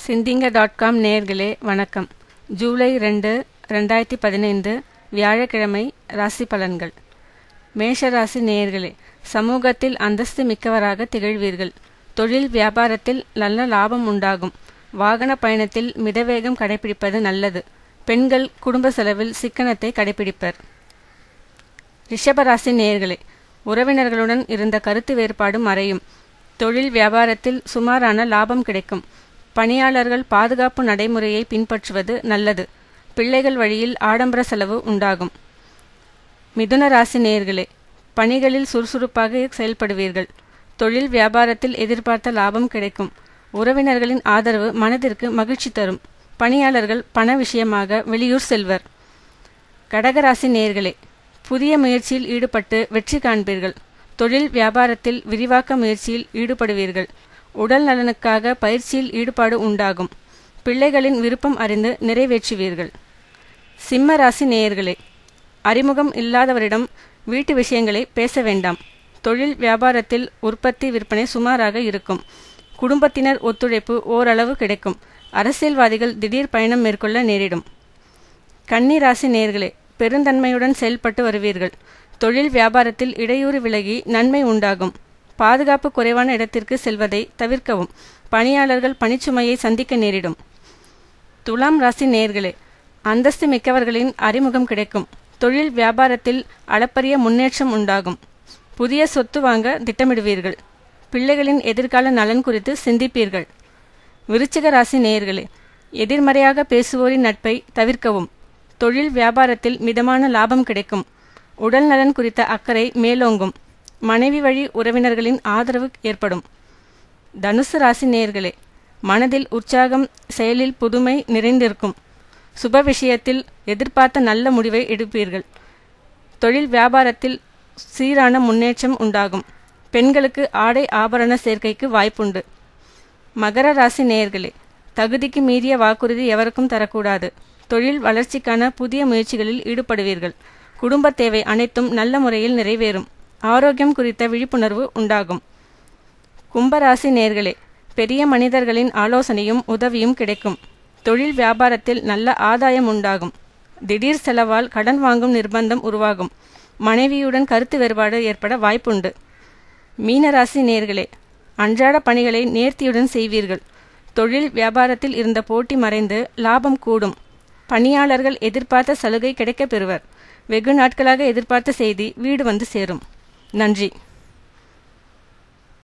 சிந்திங்க.com நேயர்களே வணக்கம். ஜூலை 2, 2015 வியாழக்கிழமை. ராசி பலன்கள். மேஷ ராசி நேயர்களே, சமூகத்தில் அந்தஸ்து மிக்கவராக திகழ்வீர்கள். தொழில் வியாபாரத்தில் நல்ல லாபம் உண்டாகும். வாகன பயணத்தில் மிதவேகம் கடைபிடிப்பது நல்லது. பெண்கள் குடும்ப செலவில் சிக்கனத்தை கடைபிடிப்பர். ரிஷபராசி நேயர்களே, உறவினர்களுடன் இருந்த கருத்து வேறுபாடு மறையும். தொழில் வியாபாரத்தில் சுமாரான லாபம் கிடைக்கும். பணியாளர்கள் பாதுகாப்பு நடைமுறையை பின்பற்றுவது நல்லது. பிள்ளைகள் வழியில் ஆடம்பர செலவு உண்டாகும். மிதுன ராசி நேயர்களே, பணிகளில் சுறுசுறுப்பாக செயல்படுவீர்கள். தொழில் வியாபாரத்தில் எதிர்பார்த்த லாபம் கிடைக்கும். உறவினர்களின் ஆதரவு மனதிற்கு மகிழ்ச்சி தரும். பணியாளர்கள் பண விஷயமாக வெளியூர் செல்வர். கடகராசி நேயர்களே, புதிய முயற்சியில் ஈடுபட்டு வெற்றி காண்பீர்கள். தொழில் வியாபாரத்தில் விரிவாக்க முயற்சியில் ஈடுபடுவீர்கள். உடல் நலனுக்காக பயிற்சியில் ஈடுபாடு உண்டாகும். பிள்ளைகளின் விருப்பம் அறிந்து நிறைவேற்றுவீர்கள். சிம்ம ராசி நேயர்களே, அறிமுகம் இல்லாதவரிடம் வீட்டு விஷயங்களை பேச வேண்டாம். தொழில் வியாபாரத்தில் உற்பத்தி விற்பனை சுமாராக இருக்கும். குடும்பத்தினர் ஒத்துழைப்பு ஓரளவு கிடைக்கும். அரசியல்வாதிகள் திடீர் பயணம் மேற்கொள்ள நேரிடும். கன்னி ராசி நேயர்களே, பெருந்தன்மையுடன் செயல்பட்டு வருவீர்கள். தொழில் வியாபாரத்தில் இடையூறு விலகி நன்மை உண்டாகும். பாதுகாப்பு குறைவான இடத்திற்கு செல்வதை தவிர்க்கவும். பணியாளர்கள் பணிச்சுமையை சந்திக்க நேரிடும். துலாம் ராசி நேயர்களே, அந்தஸ்து மிக்கவர்களின் அறிமுகம் கிடைக்கும். தொழில் வியாபாரத்தில் அளப்பரிய முன்னேற்றம் உண்டாகும். புதிய சொத்து வாங்க திட்டமிடுவீர்கள். பிள்ளைகளின் எதிர்கால நலன் குறித்து சிந்திப்பீர்கள். விருச்சிக ராசி நேயர்களே, எதிர்மறையாக பேசுவோரின் நட்பை தவிர்க்கவும். தொழில் வியாபாரத்தில் மிதமான லாபம் கிடைக்கும். உடல் நலன் குறித்த அக்கறை மேலோங்கும். மனைவி வழி உறவினர்களின் ஆதரவு ஏற்படும். தனுசு ராசி நேயர்களே, மனதில் உற்சாகம், செயலில் புதுமை நிறைந்திருக்கும். சுப விஷயத்தில் எதிர்பார்த்த நல்ல முடிவை எடுப்பீர்கள். தொழில் வியாபாரத்தில் சீரான முன்னேற்றம் உண்டாகும். பெண்களுக்கு ஆடை ஆபரண சேர்க்கைக்கு வாய்ப்புண்டு. மகர ராசி நேயர்களே, தகுதிக்கு மீறிய வாக்குறுதி எவருக்கும் தரக்கூடாது. தொழில் வளர்ச்சிக்கான புதிய முயற்சிகளில் ஈடுபடுவீர்கள். குடும்ப தேவை அனைத்தும் நல்ல முறையில் நிறைவேறும். ஆரோக்கியம் குறித்த விழிப்புணர்வு உண்டாகும். கும்பராசி நேயர்களே, பெரிய மனிதர்களின் ஆலோசனையும் உதவியும் கிடைக்கும். தொழில் வியாபாரத்தில் நல்ல ஆதாயம் உண்டாகும். திடீர் செலவால் கடன் வாங்கும் நிர்பந்தம் உருவாகும். மனைவியுடன் கருத்து வேறுபாடு ஏற்பட வாய்ப்புண்டு. மீனராசி நேயர்களே, அன்றாட பணிகளை நேர்த்தியுடன் செய்வீர்கள். தொழில் வியாபாரத்தில் இருந்த போட்டி மறைந்து லாபம் கூடும். பணியாளர்கள் எதிர்பார்த்த சலுகை கிடைக்கப் பெறுவர். வெகு நாட்களாக எதிர்பார்த்த செய்தி வீடு வந்து சேரும். நன்றி.